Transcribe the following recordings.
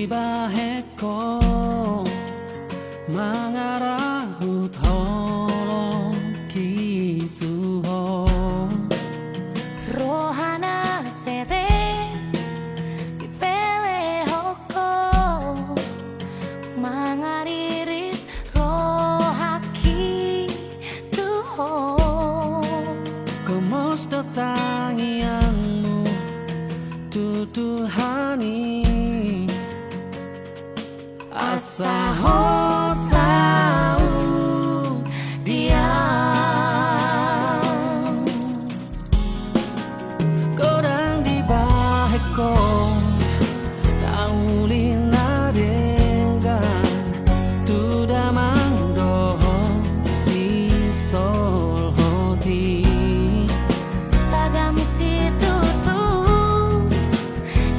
baheko mangarahut holong gitu ho rohana sere ipele hoko mangaririt rohaki tuho kemos datangianmu tutuhani asa hosau dia kodang di baheko taulina dengan tuda mangdoh si sol hoti tagami situ tu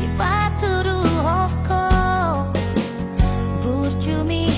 ipaturu hoko burjumi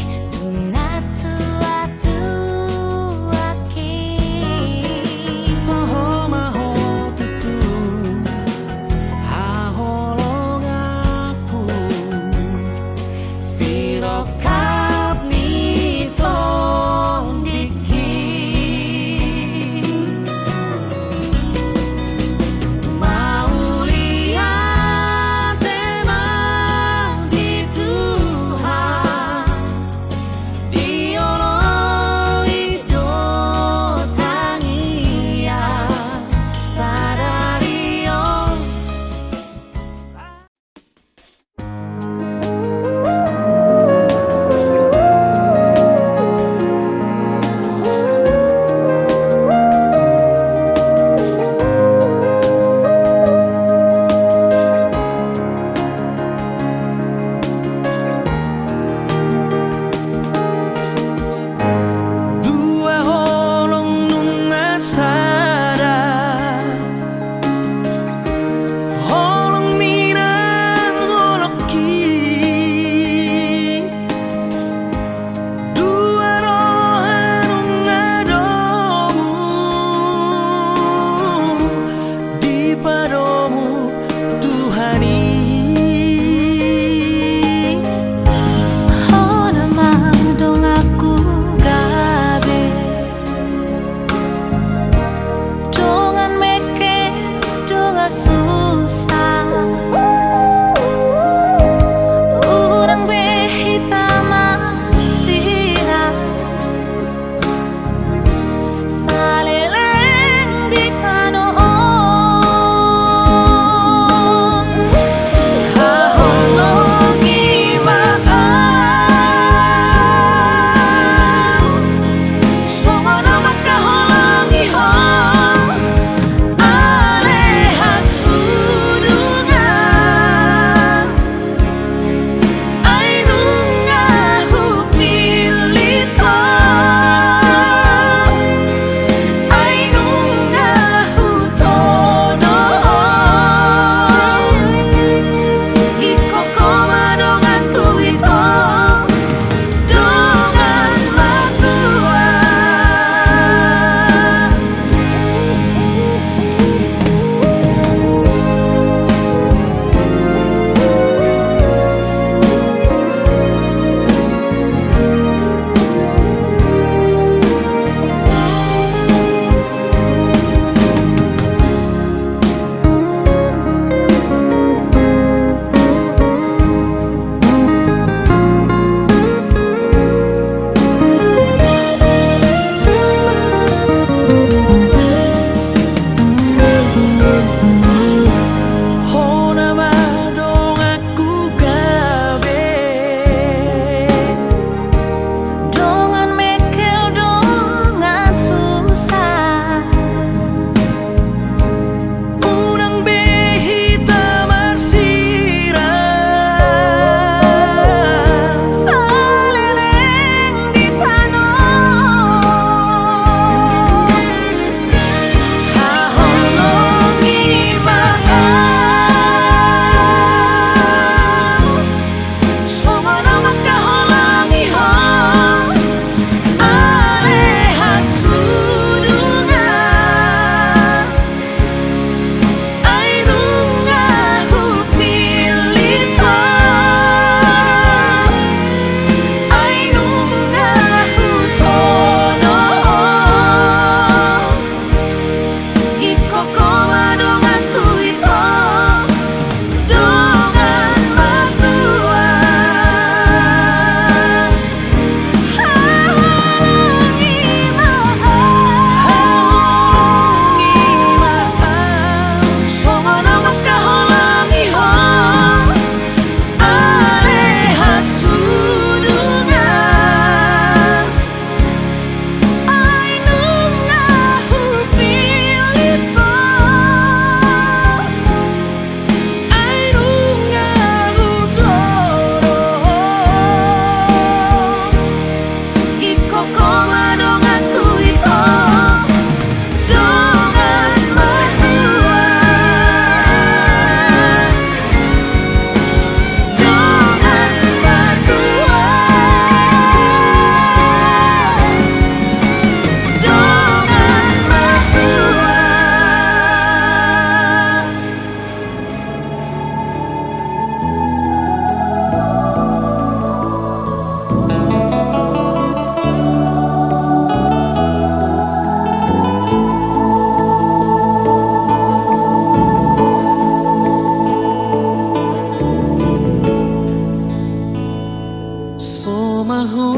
maho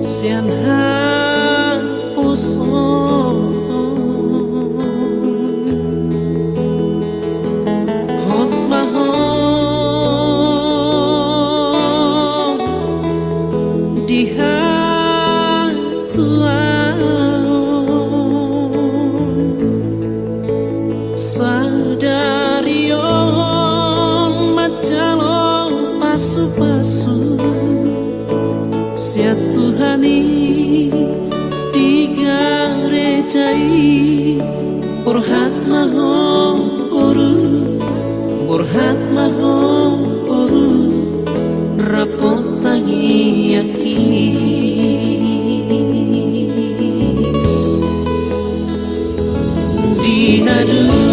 sian han puso hot maho diha pasu sia Tuhani digarejai burhat mahom uru rapot tangi aki dina dua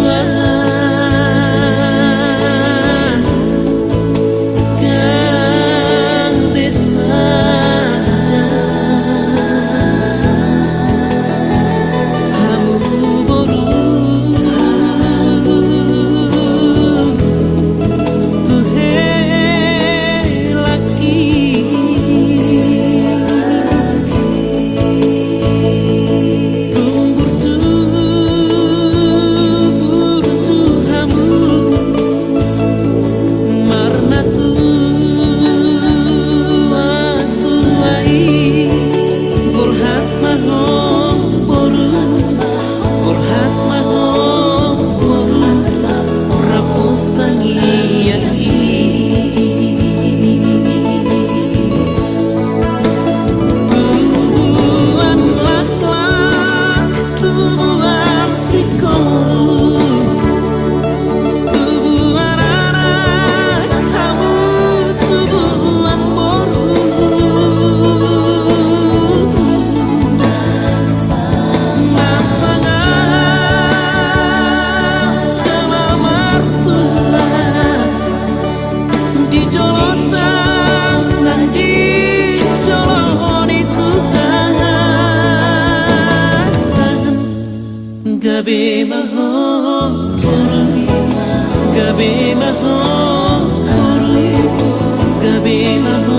gabe maho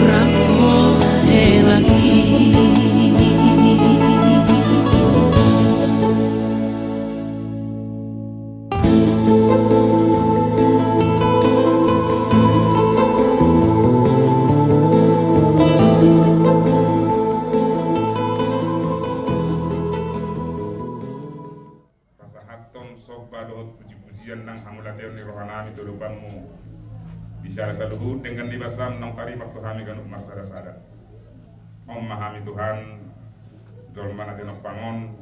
rapo elaki sopa dohot puji-pujian nang hamulatian ni rohanami tudupanmu bicara saluhut dengan dibasam nang tarifak Tuhami ganuk marsada-sada memahami Tuhan dolmana tenok pangon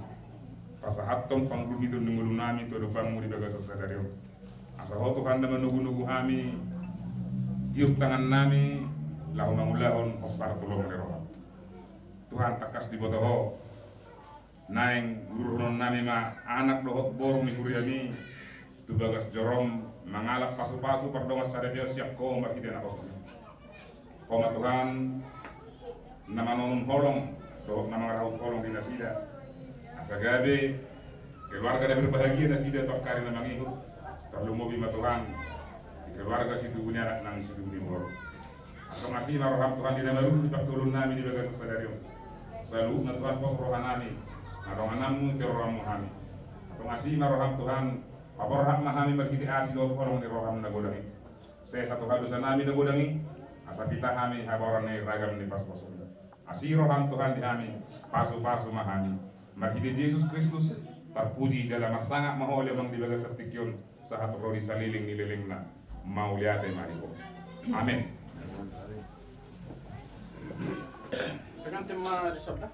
pasahaton panggul itu nungulunami tudupanmu di bagas sadarium asaho Tuhan na menugu-nugu hami tiup tangan nami lahu mangulahon opar tulong ni rohan Tuhan takas di botoho naeng gururon nami ma anak dohot bor mi kuriami tu bagas jorom mangalap pasu-pasu pardongas sadepio siap ko makide na koso koma Tuhan nama nonun holong dohot nama rahut holong di nasida asagabe keluarga da berbahagia nasida tokkari na mangihu terlalu mobi ma Tuhan keluarga situ punya anak nang situ di bor atau masih maroham Tuhan di nama ruh tulun nami di bagas sadarium selalu na Tuhan pos rohanami naronganammu teroramu hami atau ngasih maroham Tuhan paporham mahami bagi diasi do orang ni roham nagodangi saya satu hadusan nami nagodangi asa kita hami haboran ni ragam ni pas-pas asih roham Tuhan di hami pasu-pasu mahami bagi Yesus Kristus terpuji dalam sangat mahol yang dibaga sertikion saat rodi saliling nililingna mau lihat mariko amin. Dengan tema disabda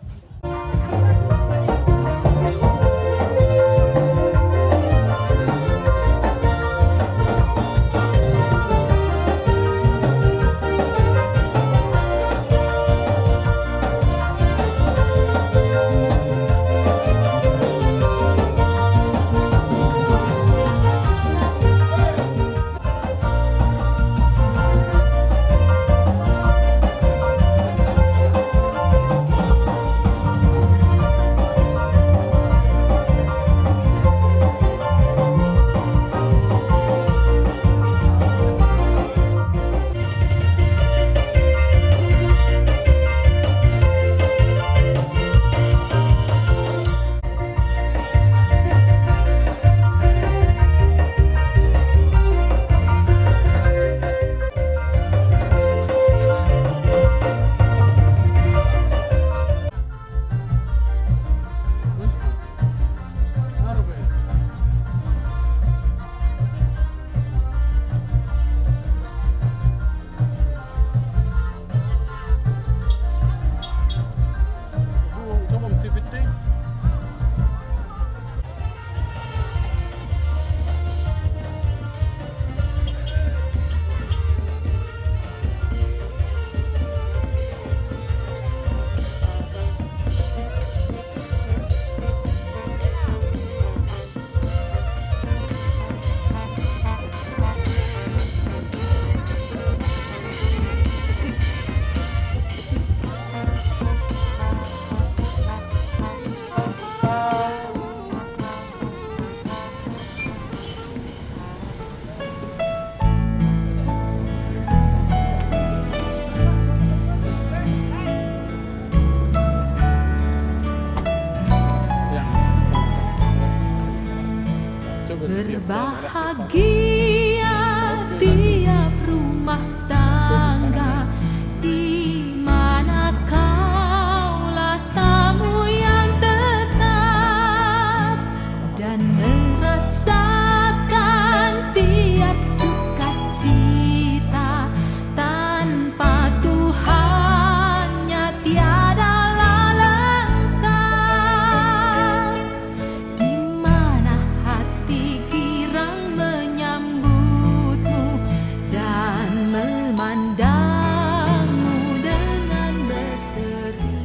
Berbahagia tiap rumah tangga di mana kaulah tamu yang tetap dan merasakan tiap sukacita tanpa Tuhannya tiadalah lengkap. Di mana hati girang menyambutmu dan memandangmu dengan berseri.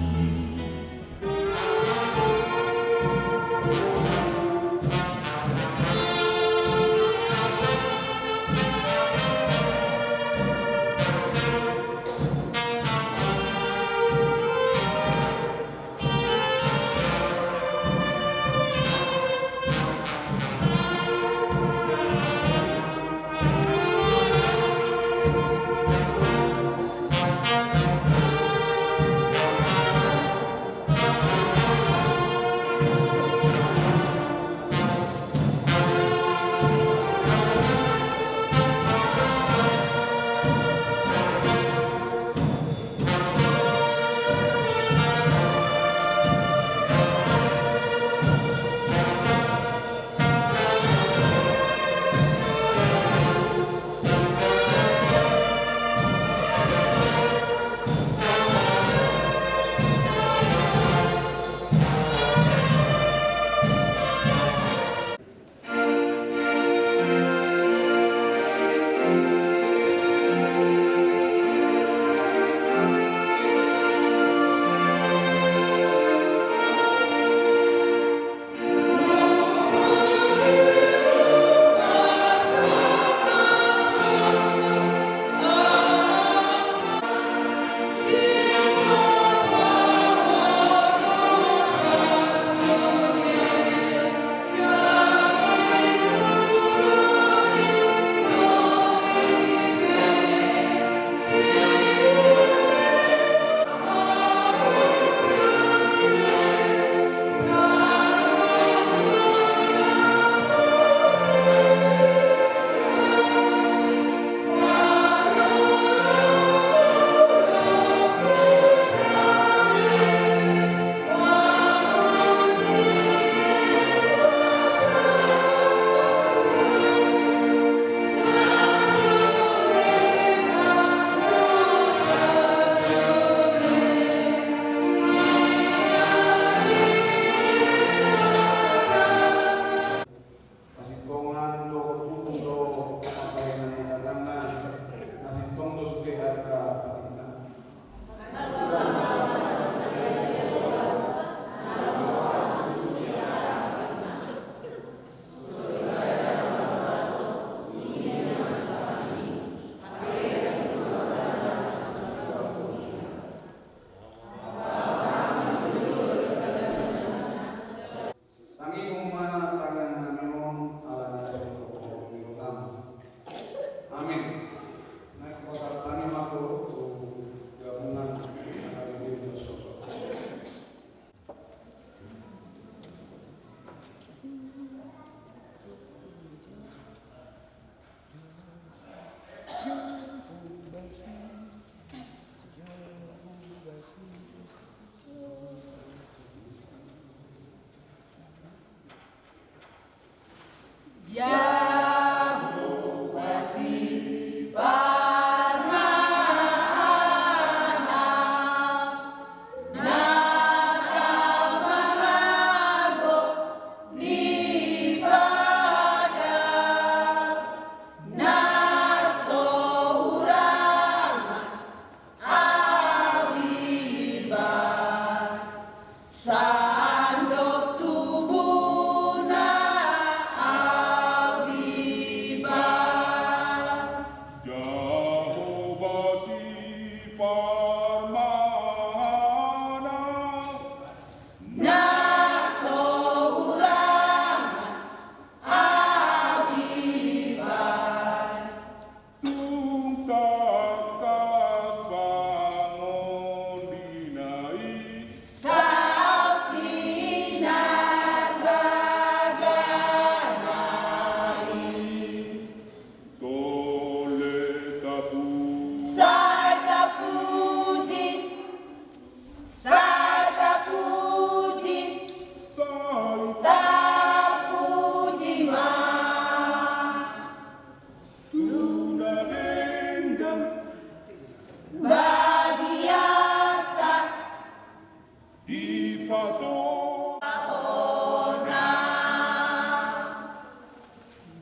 Sandok tubuhna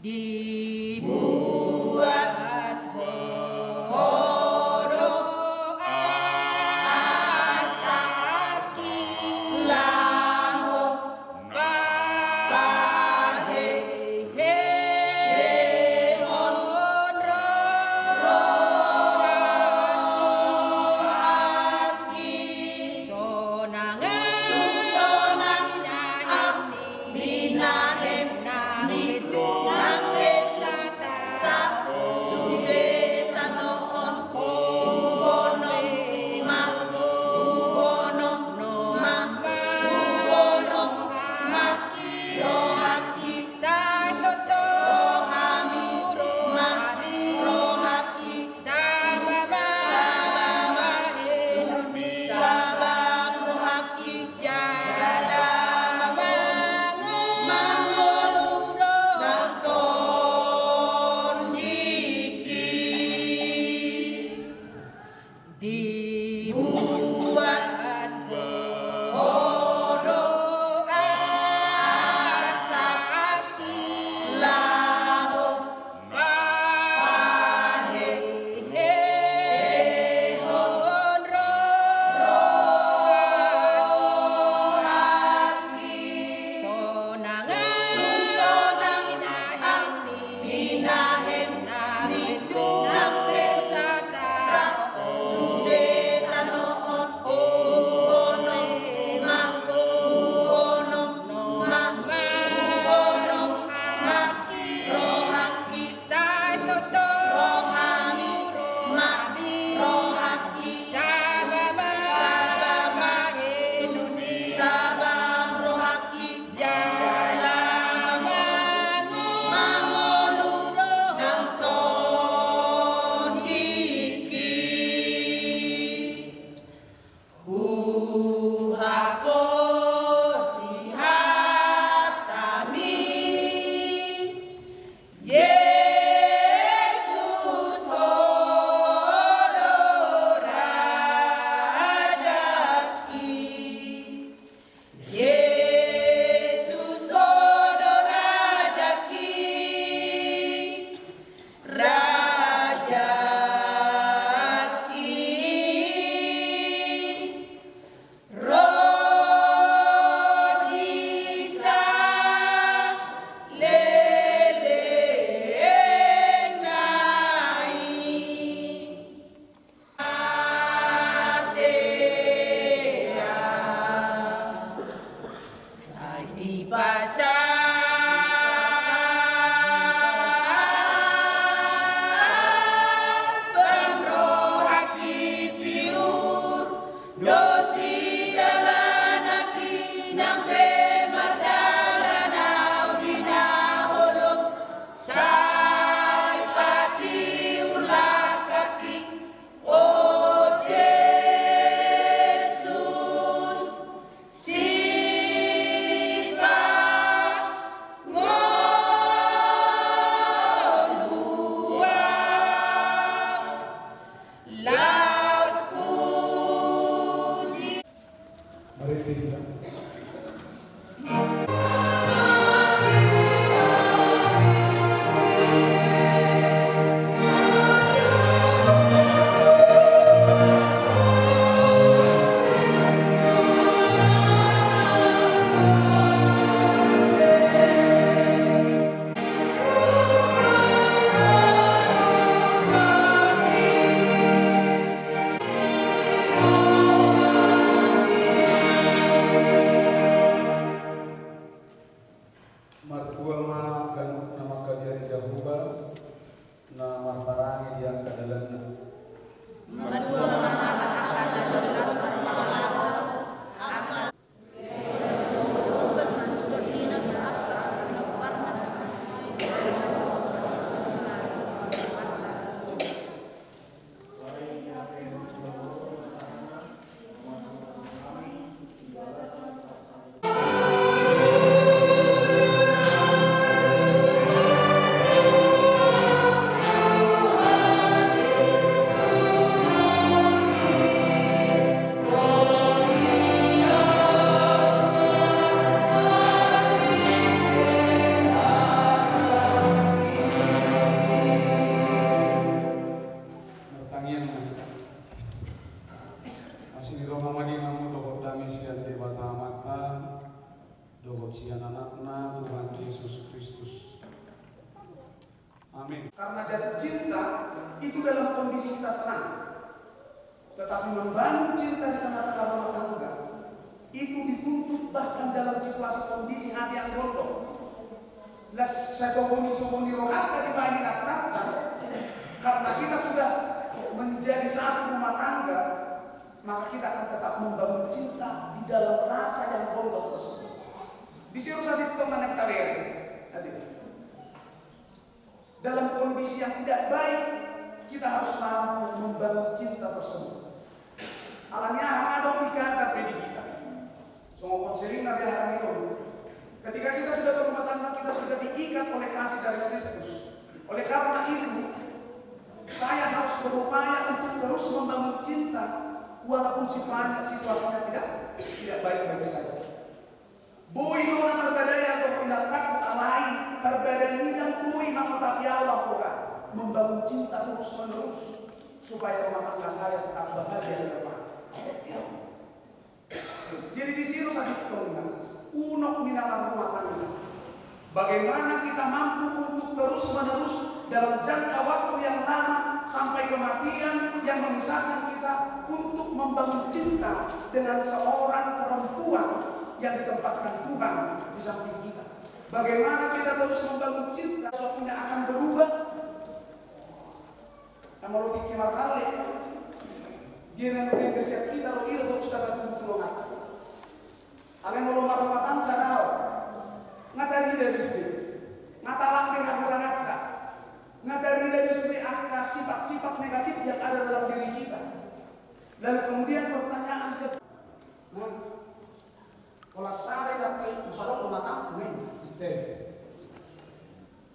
dibuat horo asaki lahu pahe honro rohaki sonangan minahen nang esata sude tanoon ubono ma ubono ma ubono haki rohaki satoto hami rohami rohaki sababa henoni sabab rohaki jala mangoludo naton diki dibuat horo asaki lahu pahe honro rohaki sonangan minahen nang esata sude tanoon ubono ma ubono haki rohaki satoto rohami rohaki sababa henoni sabab rohaki jala mangoludo naton diki huhaposi hatami Yesus hodorajaki Yesus hodorajaki Amin. Karena jatuh cinta itu dalam kondisi kita senang. Tetapi membangun cinta di tengah-tengah rumah tangga itu dituntut bahkan dalam situasi kondisi hati yang gondok. Saya sombong-sombong rohat tadi mainin kata, karena kita sudah menjadi satu rumah tangga, maka kita akan tetap membangun cinta di dalam rasa yang gondok tersebut. Di sini saya itu menek tabere. Dalam kondisi yang tidak baik, kita harus mampu membangun cinta tersebut. Alanya ada ikatan bedi kita. Semua konseling dari hal itu. Ketika kita sudah berumah tangga, kita sudah diikat oleh kasih dari Kristus. Oleh karena itu, saya harus berupaya untuk terus membangun cinta, walaupun situasinya tidak baik-baik saja. Bui nona berbadaya atau tidak takut alai, berbadani dan bui mengotak ya Allah Tuhan, membangun cinta terus menerus supaya rumah tangga saya tetap bahagia di depan. Jadi di sini saya ketemu unok di dalam rumah tangga. Bagaimana kita mampu untuk terus-menerus dalam jangka waktu yang lama sampai kematian yang memisahkan kita untuk membangun cinta dengan seorang perempuan yang ditempatkan Tuhan di samping kita. Bagaimana kita terus membangun cinta suatunya akan berubah. Kalau kita marhale, gimana yang kesiap kita lo itu terus dapat tulungan. Akan kalau rumah tangga tahu, ngatari dari sini, ngatalak dengan kurang kata, ngatari dari sini angka sifat-sifat negatif yang ada dalam diri kita. Lalu kemudian pertanyaan kedua, kalau saya dapat musuh rumah tangga, kita,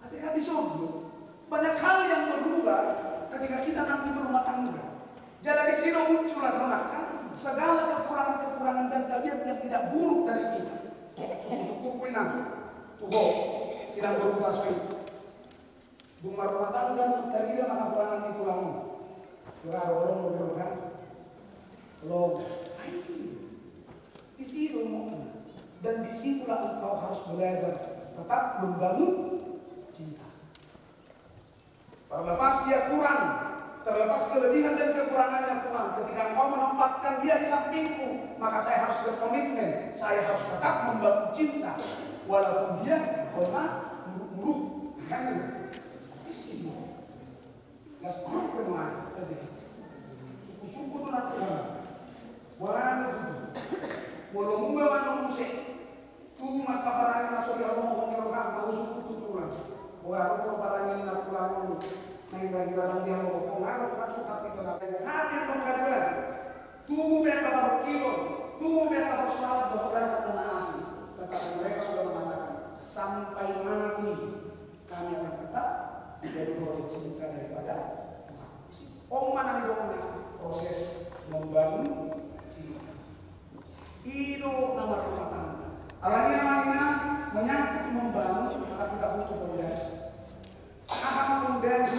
ada disebut banyak hal yang berubah ketika kita nanti berumah tangga. Jadi di sini muncullah menakar segala kekurangan dan tabiat yang tidak buruk dari kita. Suku pinang, tuh tidak berubah suai. Bunga rumah tangga dari dia maka kurangan di tulangmu. Kurang orang lo berubah, lo, di sini dan disitulah engkau harus belajar tetap membangun cinta. Terlepas dia kurang, terlepas kelebihan dan kekurangannya Tuhan, ketika engkau menempatkan dia di sampingku, maka saya harus berkomitmen, saya harus tetap membangun cinta, walaupun dia pernah buruk-buruk. Kan? Isi nggak setuju pemain, suku-suku itu nanti warna itu, walau mula mana musik, tuh maka barang nasori Allah mau ngerokan, mau suku tutulan, walau barang ini nak pulang naik lagi dalam dia mau pengaruh kan suka kita dapat hati pengkaduan tubuh mereka baru kilo tubuh mereka baru salat dokter kena asli tetapi mereka sudah mengatakan sampai mati kami akan tetap menjadi oleh cinta daripada Tuhan. Om mana nih dongnya proses membangun cinta itu nomor rumah tangga alanya mana menyangkut membangun maka kita butuh pondasi. Aham pondasi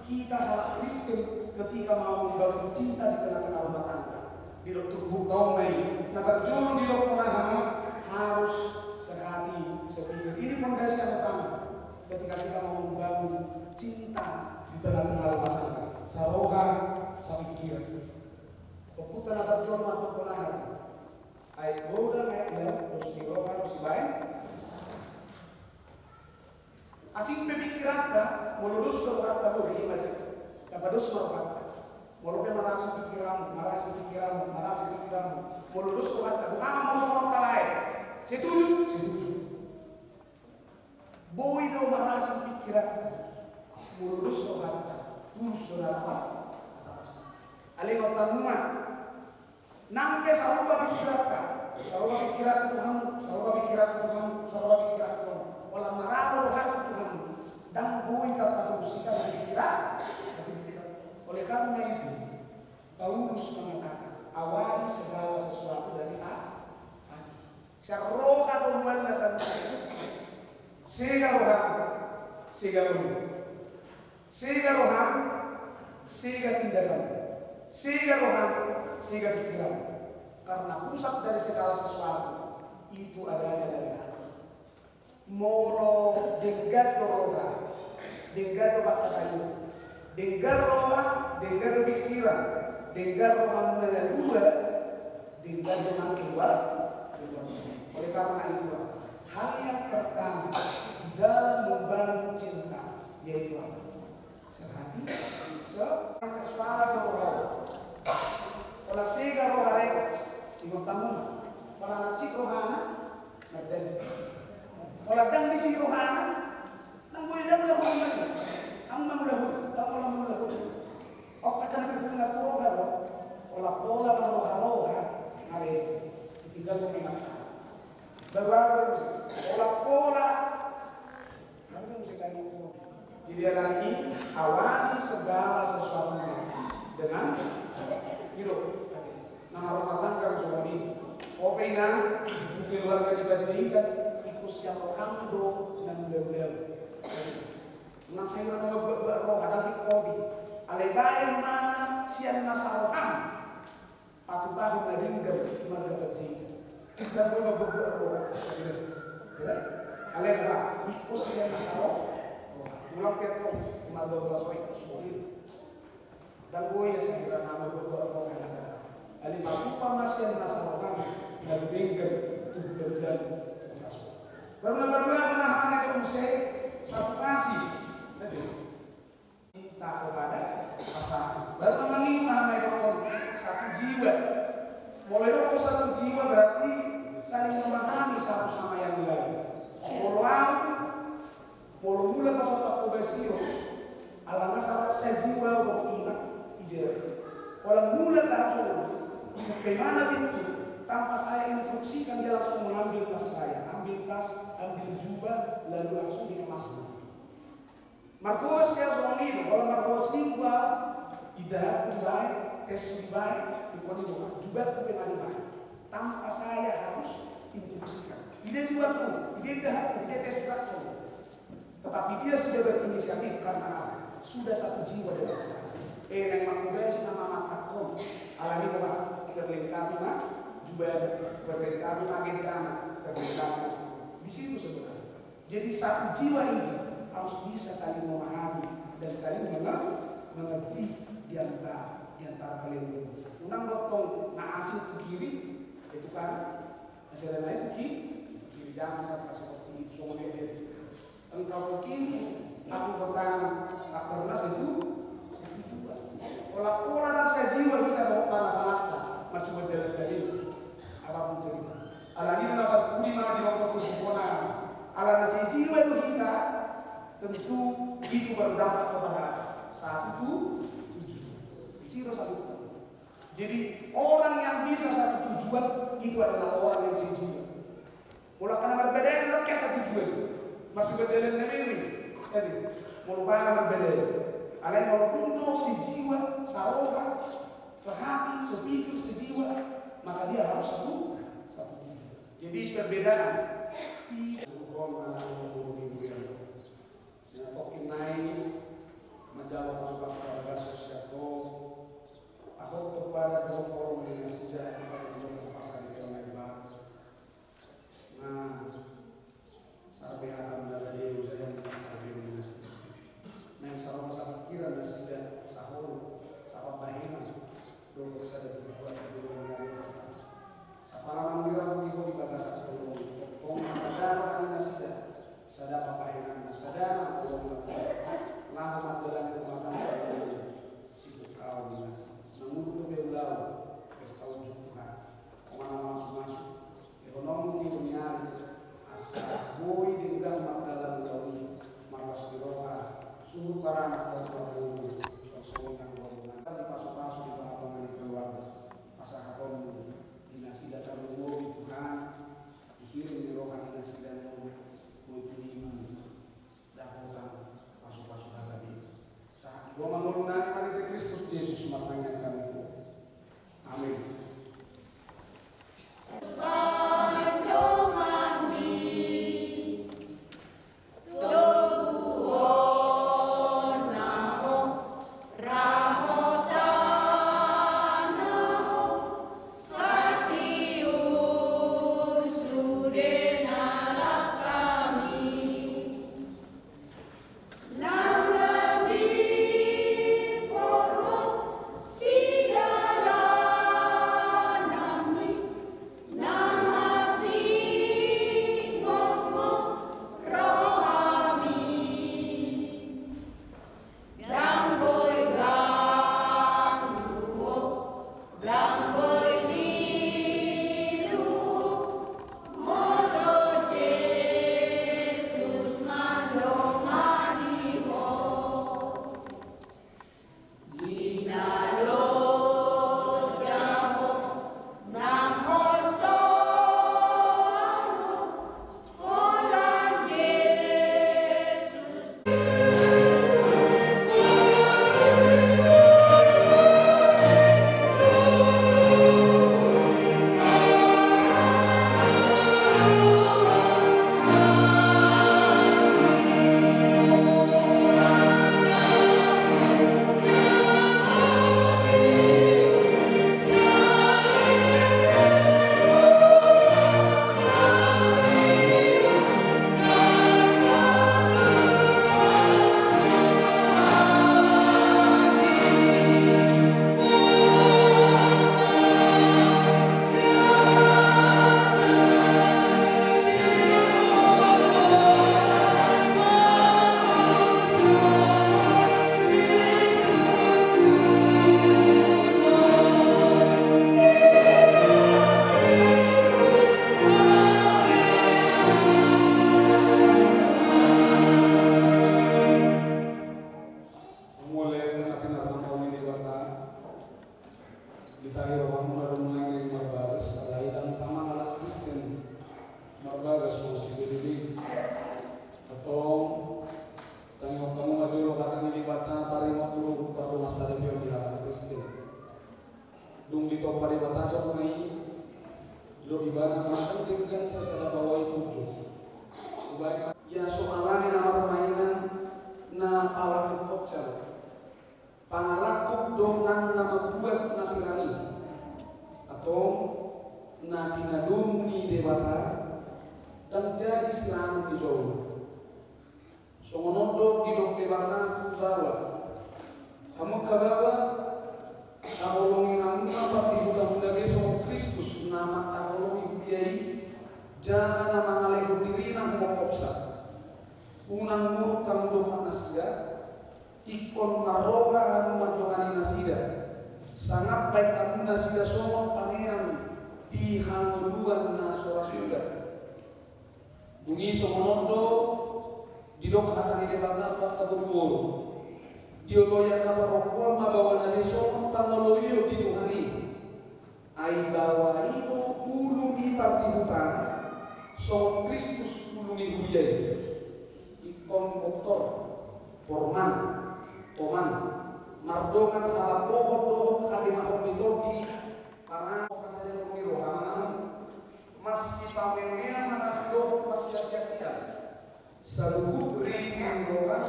kita hal Kristen ketika mau membangun cinta di tengah-tengah rumah tangga. Di dokter Hutomai, nabar jono di dokter harus sehati sepikir. Ini pondasi yang pertama. Ketika kita mau membangun cinta di tengah-tengah rumah tangga, saroha sapikir. Keputan nabar jono mantuk penahan. Ayat roda naiknya dos diroha dos bain. Asing pemikiran melurus ke kata boleh ibadah. Tabados merohata. Walaupun merasa pikiran, melurus ke kata bukan mau sama lain. Setuju? Boy do merasa pikiran, melurus ke kata tulus saudara apa? Alih otanuma. Nampe sarupa pikiran Tuhan, Walau marah rohani Tuhan dan bui kata usikan pikiran. Oleh karena itu Paulus mengatakan awali segala sesuatu dari hati. Syarroha domwala sampai sehingga rohani, sehingga rohani, sehingga tindakan, sehingga rohani, sehingga pikiran. Karena pusat dari segala sesuatu itu adanya dari hati. Molo degat doroga dengar bak katayo, dengar roha, dengar pikiran, dengar roha mulai dua, dengar dengan keluar. Oleh karena itu, hal yang pertama di dalam membangun cinta yaitu apa? Sehati, suara roha. Kalau sega roha reka, imam tamu, kalau nacik rohana, ngadeng. Kalau dang di si rohana, nang boleh dah mula rohana, ang mula hulu. Oke kan kita nggak roha roh, pola roha, hari tinggal mengenal. Baru pola, kamu mesti tanya. Jadi lagi awali segala sesuatunya dengan hidup. Nama Ramadan kami semua ini. Opena keluarga dibajikan ikut siang rohando dan beliau. Nang saya nama buat roh ada kopi. Alebai mana siang nasaroham. Patu bahu nadinggal keluarga bajikan. Dan gue mau buat roh. Tidak. Alebai ikut siang nasaroh. Pulang petong mabau taso ikut sulit. Dan gue ya saya nama buat roh yang ada. Ali makupa masih yang nasa orang dan bingkel tuh dan taso. Benar-benar anak saya satu kasih. Cinta kepada pasangan. Benar-benar anak satu jiwa. Mulai dari satu jiwa berarti saling memahami satu sama yang lain. Mulu mula pasal tak kubesio. Alangkah salah sejiwa beriman ijar. Kalau mula langsung. Bagaimana pintu? Tanpa saya instruksikan dia langsung mengambil tas saya, ambil jubah, lalu langsung dikemaskan. Markuas kayak soal ini, kalau markuas minggu, idah dibaik, tes dibaik, dikoni jubah dengan dibaik. Tanpa saya harus instruksikan. Ide jubahku, ide dah, ide tes jubahku. Tetapi dia sudah berinisiatif karena apa? Sudah satu jiwa dengan saya. Neng makubes nama matakom, alami bukan. Berlengkapi mah jubah, berlengkapi agendana, berlengkapi di situ sebenarnya. Jadi satu jiwa ini harus bisa saling memahami dan saling mengerti di antara kalian berdua. Unang botong naasih ke kiri itu kan hasilnya itu kiri jangan sampai seperti itu semua dia. Engkau ke kiri, aku ke kanan, tak pernah itu juga. Pola dan sejiwa kita dapat pada saat masih berjalan dari apapun cerita. Alani dapat pulih mana di waktu sempurna. Alana si jiwa itu kita tentu itu berdampak kepada satu tujuan. Diciro satu tujuan. Jadi orang yang bisa satu tujuan itu adalah orang yang si jiwa. Mula karena berbeda adalah kayak satu tujuan. Masih berjalan dari ini. Jadi mula berbeda. Alani kalau untuk si jiwa saroha sehati, sepikir, sejiwa, maka dia harus satu tujuan. Jadi perbedaan tidak tokin naik menjawab masuk-masuk pada sosial aku kepada dua forum dengan sejak kepada mencoba pasar di online bank. Nah, sampai akan mendapat dia usaha yang sampai dengan sejak. Nah, sama-sama pikiran dan sejak sahur, sama bayangan. Dulu saya tujuan yang saparan diramu di bagasan tolong sadar ana sida sadar apa yang sadar tolong nah madalan rumah tangga sibuk kau dinas namun itu beulau pesta unjuk Tuhan kemana masuk ekonomi di dunia asa boy dengan madalan dawi marwas diroha sumur para anak orang sosok yang di pasuk-pasuk di tengah-tengah keluarga masa hakon dinasi datang rumah Tuhan dikirim di rohani dinasi dan mau tulimu dahukan pasuk-pasuk tadi saat gua menurunkan pada Kristus Yesus matanya kami amin. Doa bana tu bawa. Kamu kabawa taholongi kamu apa di buta besok Kristus nama taholongi biai jangan nama ngalehu diri nang mokopsa. Unang muruk kamu domak nasida ikon naroga anu madongani nasida. Sangat baik kamu nasida somong panean di hanguluan na sora surga. Bunyi somonondo didok hatani debata atau kaburubolo. Dioloya kabarokwa mabawa na leso tangoloyo di Tuhani. Ai bawa ino ulu mitar di hutan. So Kristus ulu ni huyai. Ikon doktor, porman, toman, mardongan halapohon dohon halimahon ditodi para kasanya pemiro aman masih pamennya mana doh masih sia-sia saluhut ribu roka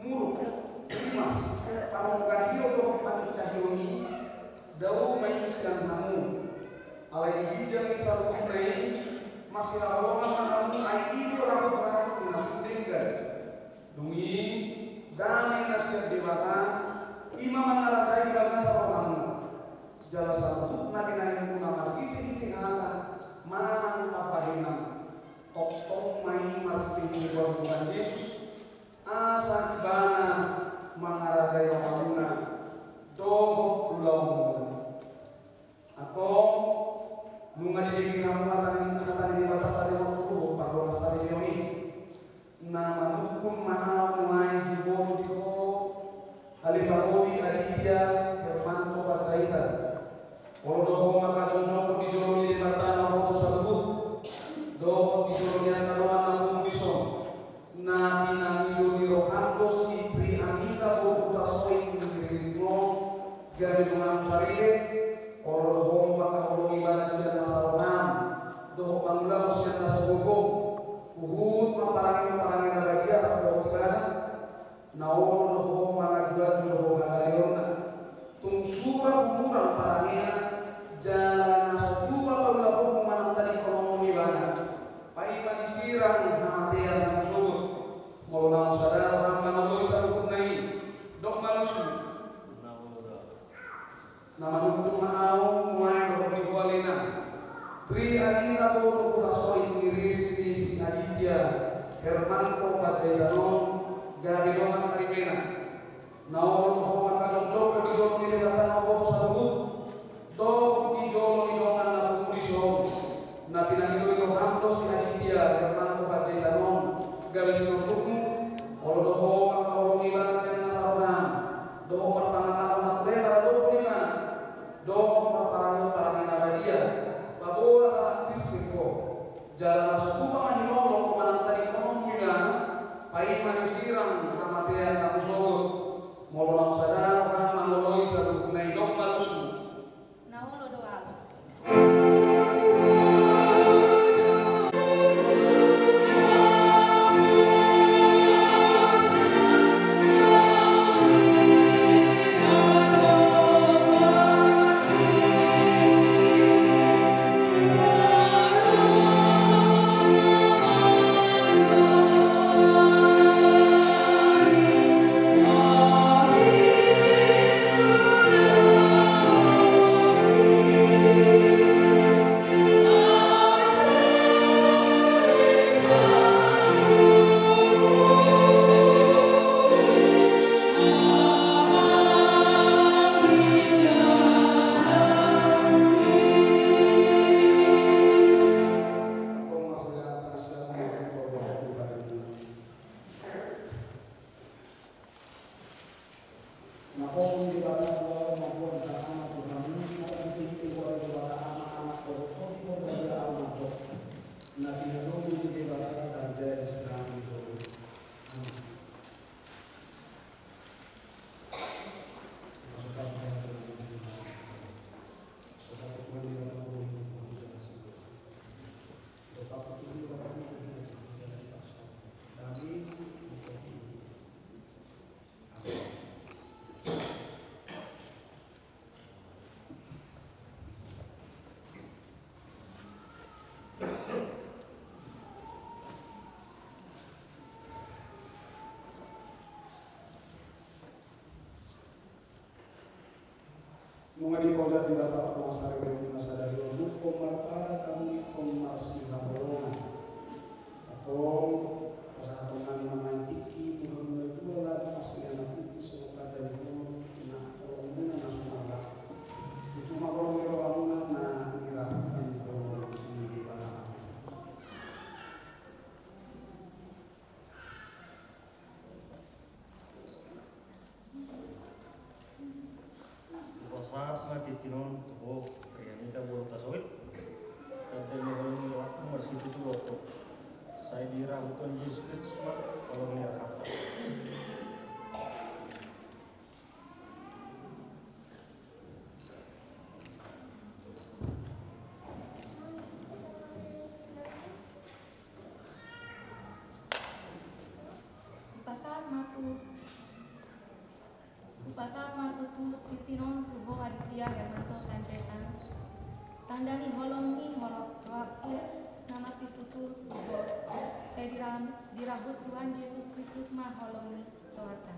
muruk mas parong kahio doh panik cahyoni dau mai siang hamu alai hijau ni saluhut rei masih rawongan hamu ai ido rahu dinasudengga dungi dami nasihat debata imam menarajai bangsa sahamu jala satu nabi naik nama hiti hala man papahinam tong mai marti Tuhan Yesus asa bana mengarajai ramuna doho pulau atau nunga di hambatan di mata tadi waktu pardo asari ini nama hukum mahal mai jubon diko Alipagodi Aditya Hermanto Pacaita Orodoho maka dojo di jolo di mata nama tersebut doho di jolo yang karuan nama bison nabi namiyo di rohanto si tri amita bohu tasoin mengirimno gari dengan saride orodoho maka orodoho ibadah sian masalaham doho pangulau sian nasabogong uhud mamparangi nabadia atau ibadah naono mga jual hagaliona tungsura umurang parangena jalan sa tuba paulahu manang tadi ekonomi bana pai manisirang hamatea ng sugot molonang sadar hamanoloy sa lukod na dok manusu namanugtong maaw muay rohrihualina tri alina boro kutasoy niririt ni si Aditya Hermanto Pacaitanon gabi dong asari pena naon ho makadong joko di jolo ni debatan obo sabut do di jolo ni dongan na pumudisyo na pinangido ni Rohanto si Aditya Hermanto Pacaitanon gabi sinurtukmu olo do ho makahulong ibadah siya nasarohan do ho matpangatakaw na tule para do lima do ho parangin abadia paboa halak Kristi ko jalan nasukupa mahimolo kumanang tadi konomu na pai manisirang hamatea kamu sogot molong sadar hamaloi satu naidok malusu Nawolo doa. Mungkin kau di bata penguasa yang masa dari hukum merpara kami komersi habolongan atau kesatuan nama tiki Tuhan berdua masih anak tiki suka dari dulu nah kolomnya nasional itu mah kalau ngerawangna nah ngirahkan kalau di bawah saat mati tinon tuh realita bolta soit dan mohon waktu masih itu waktu saya dirahukan Yesus Kristus mah kalau nirahata Pasal matutu titinon tuho aditya hermanto lancetan tandani holongi holok tuaku nama si tutu tuho saya dirahut Tuhan Yesus Kristus mah holongi toata.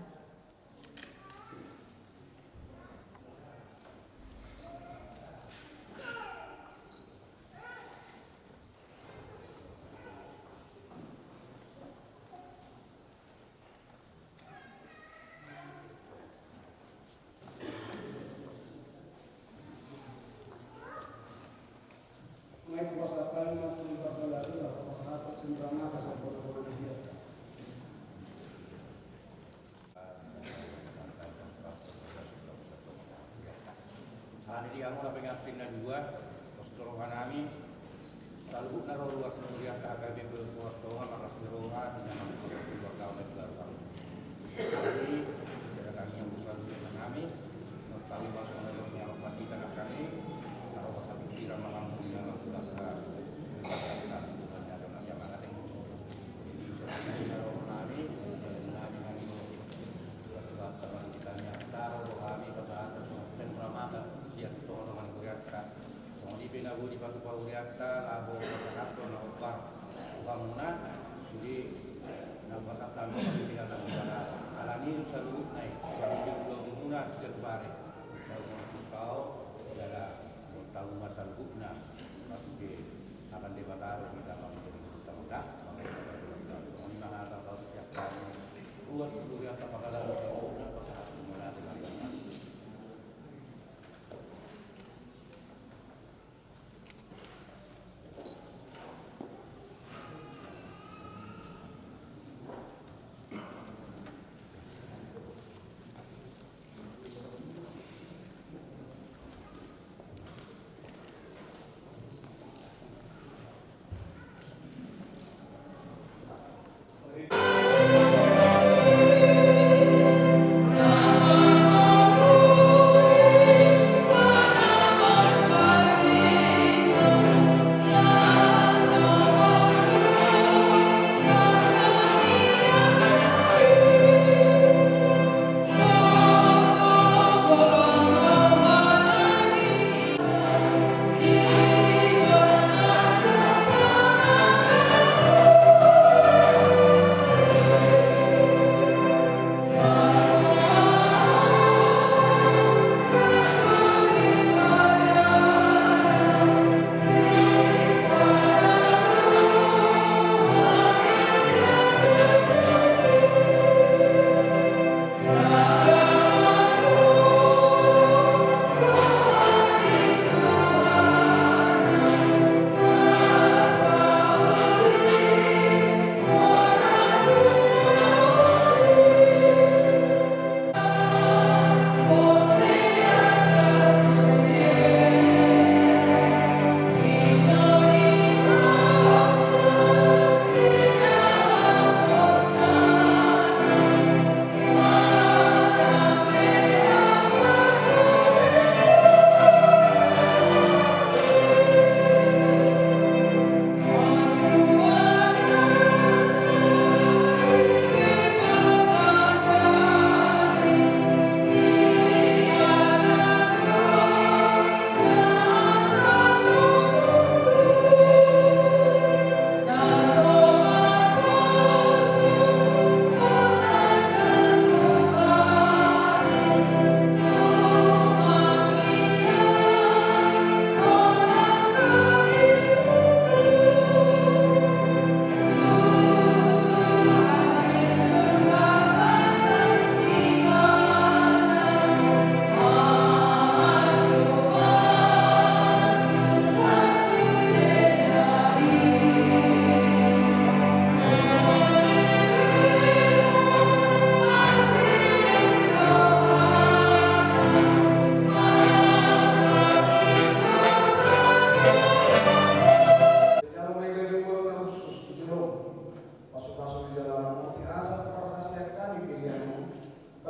Naik kuasaan maupun pergelaran lah kuasaan percenderaan atas apa dia. Saat ini kamu dapat ngapain dan dua, postur kami selalu naruh luas melihat KKB berkuartohan maka seluruhan yang dua tahun dan belakang. Jadi cara kami yang bukan dengan kami, tahu bahasa Indonesia yang pasti dan kami, kalau bahasa pikiran malam dengan bahasa kita bukannya dengan yang mana yang jadi naruh kami, senang dengan ini, bahasa kita yang taruh kami bahasa sentra mata dia teman-teman kuriakan. Di pinabu di batu kuriakan, labo kata na upar bangunan, jadi nampak kata di dalam negara alani seluruh naik, tapi belum bangunan terbalik. Kau adalah tahu masa guna, tapi akan dibatasi kita menjadi kita ini mana ada kau setiap kali ruas kuriakan apakah dalam guna pasal guna dengan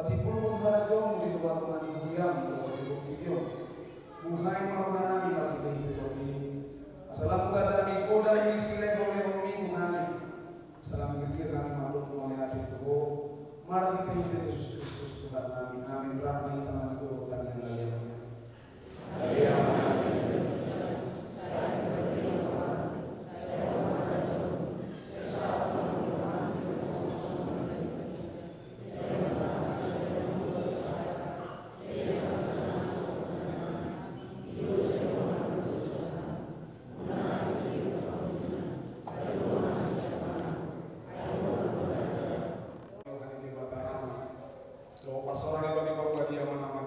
Patipulun harajo di tempat mani huyam di video. Buhay marahana di balik itu jobi. Assalamu kadami koda ini sile oleh umi Tuhan. Salam gergir kami makhluk oleh hati Tuhan. Mari kita isi Yesus Kristus Tuhan kami. Amin. Rahmat tangan itu kami yang lainnya. Pasoran itu di bawah dia mana-mana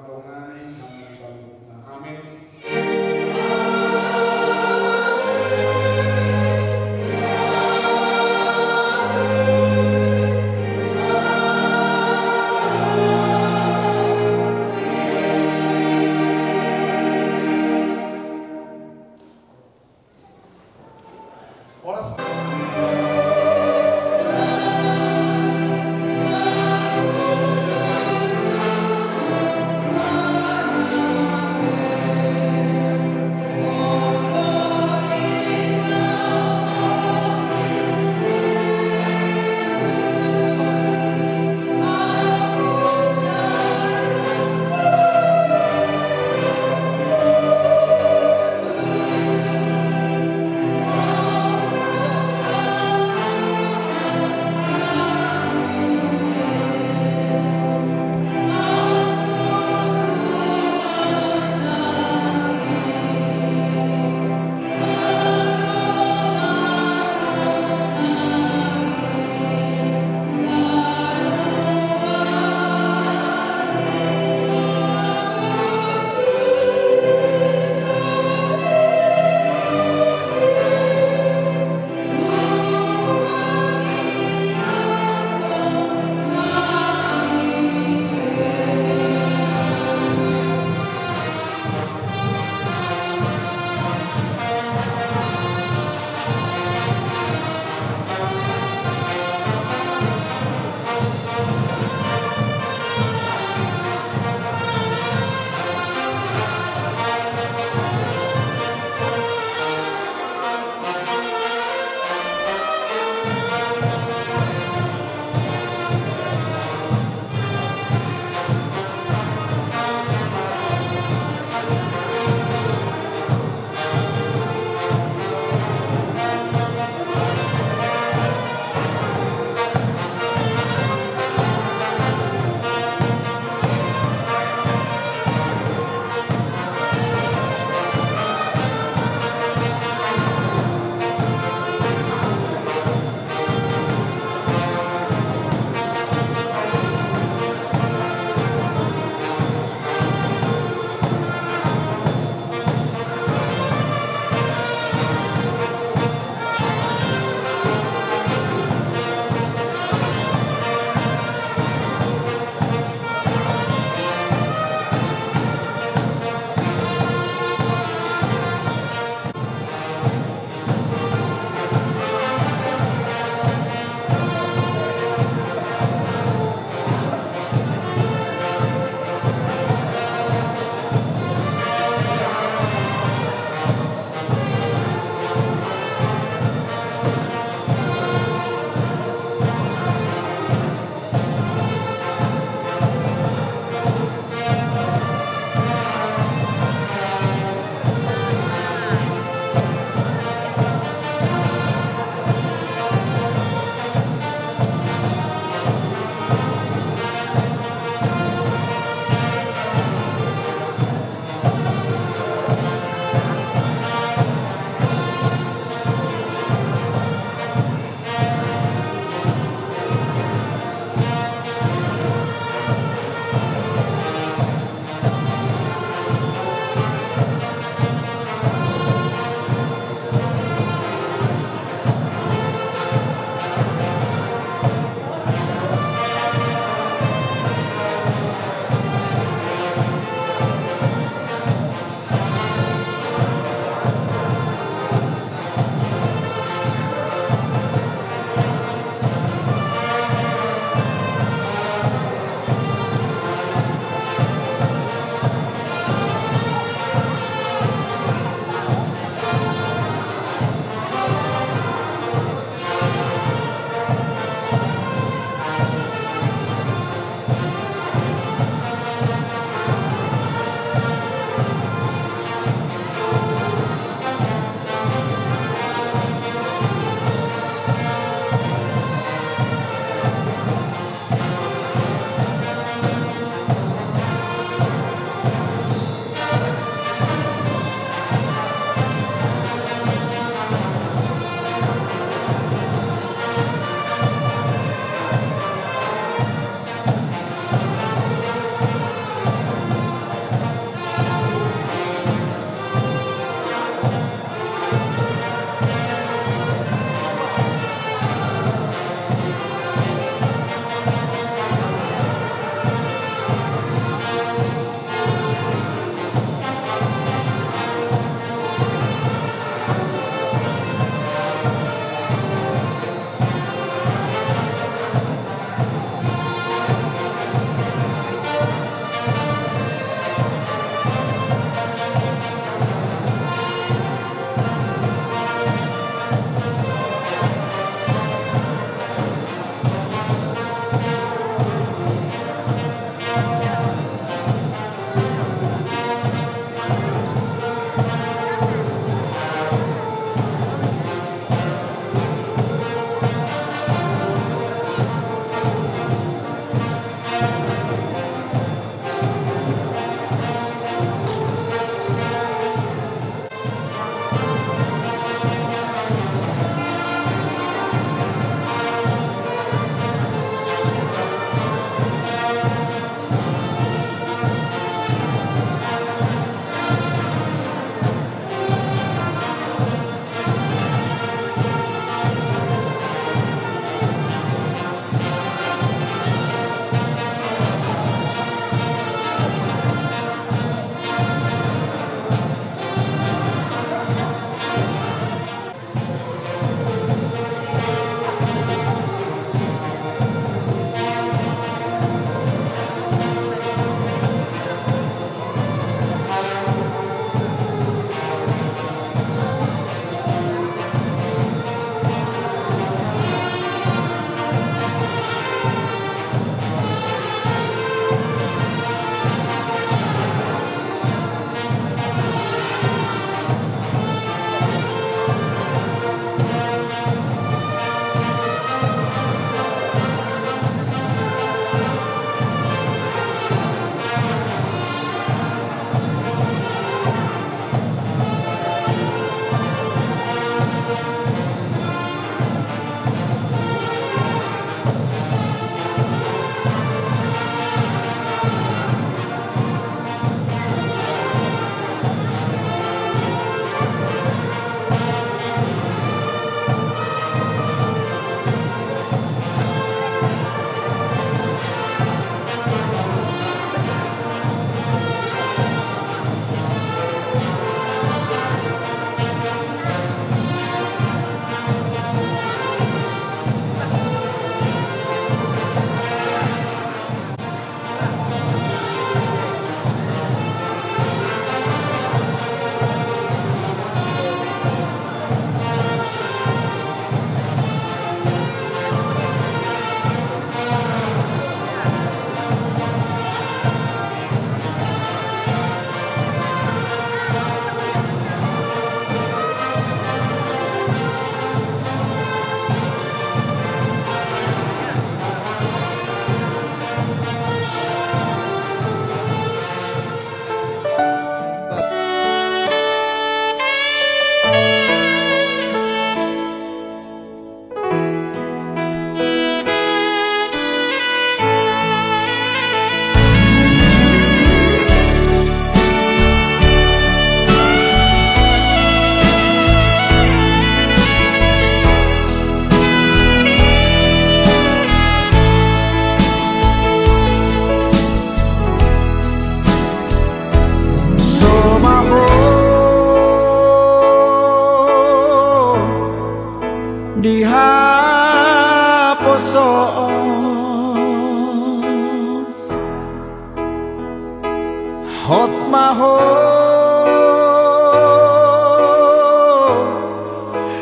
mahal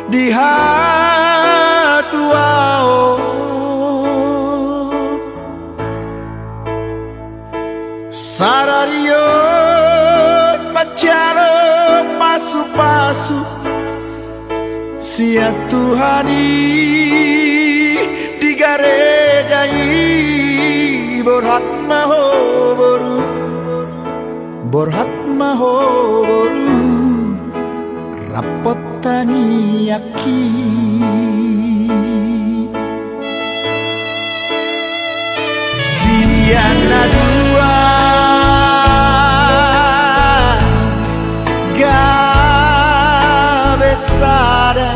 di hatuao sararion macalo pasu-pasu sia Tuhani di garejai borhat mahoboru rapotani aki siana dua gabesada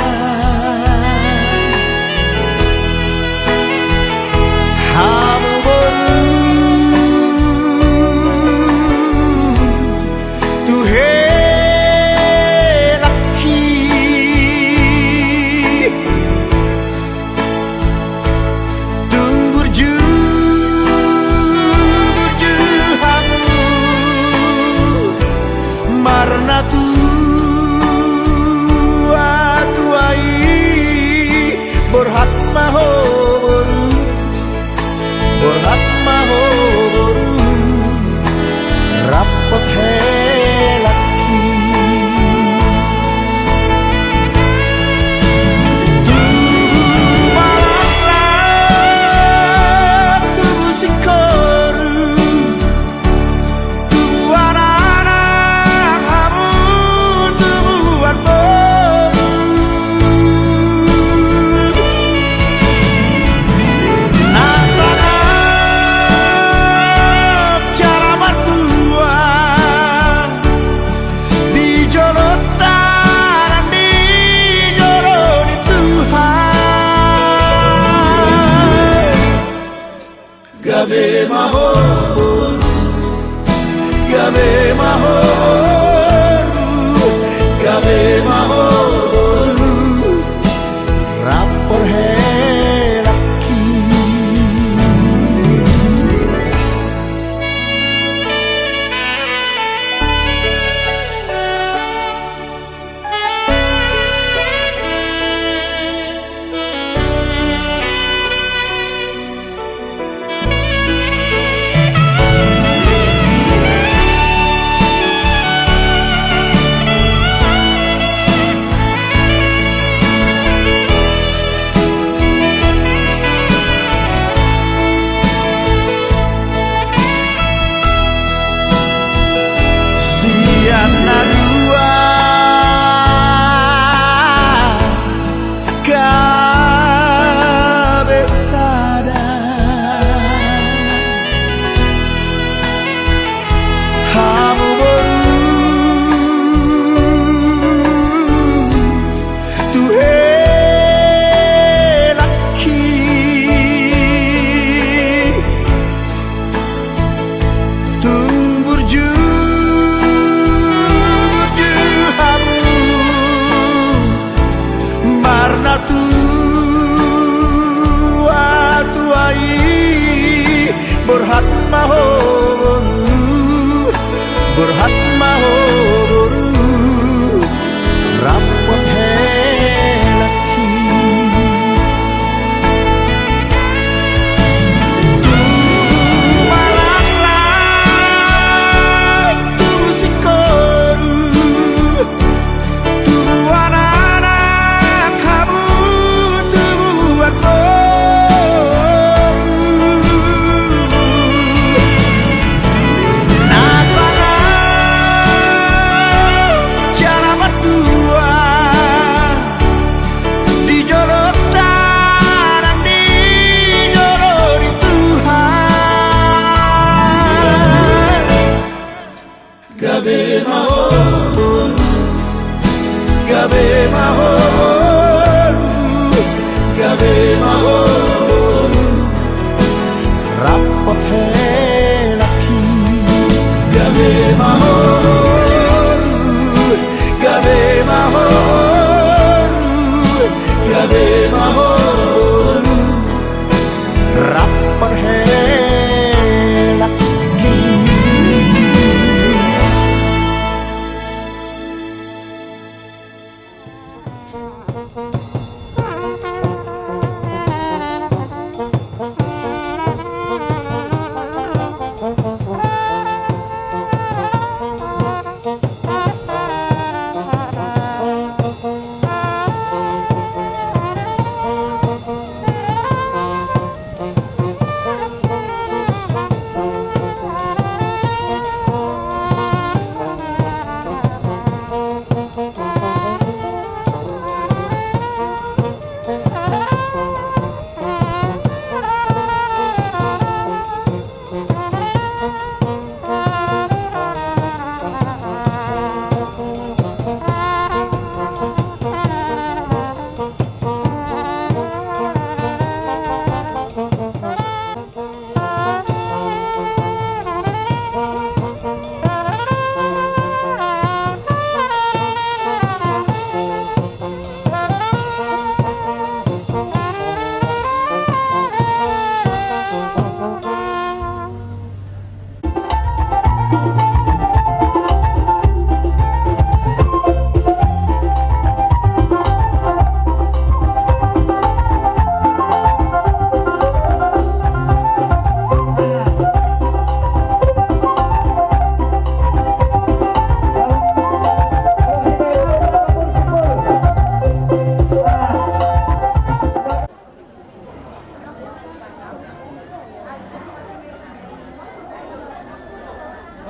hamu boru tuhe laki tunggur ju hamu marna tu borhat mahoboru rapot helaki tubuh malatlah tubuh sikoru tubuh anak-anak kamu tubuh arboru gabe mahoru rapor helaki borhat mahoboru rapot helaki tubuh malatlah tubuh sikoru tubuh anak-anak kamu tubuh arboru gabe mahoru rapot helaki gabe mahoru rapot helaki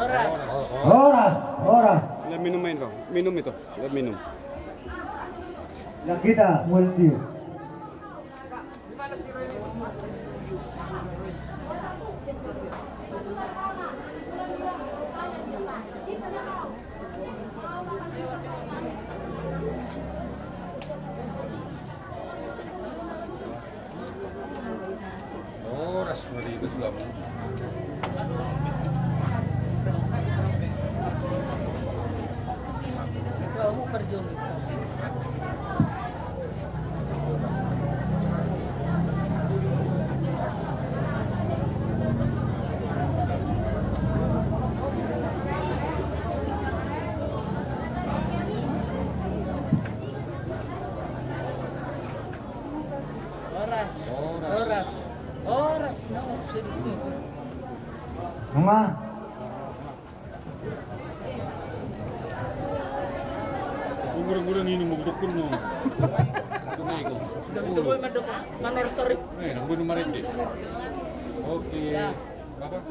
Oras. Lihat minum main kau. Minum itu. Lihat minum. Yang kita multi. Oras dari itu juga. Kamu perjuangkan. Oras, no, sedih. Mama. Gurang-gurang ini mau dukun no. Kunai ko. Sudah bisa boy manortori. Eh, nang bunuh marin di. Oke. Bapak.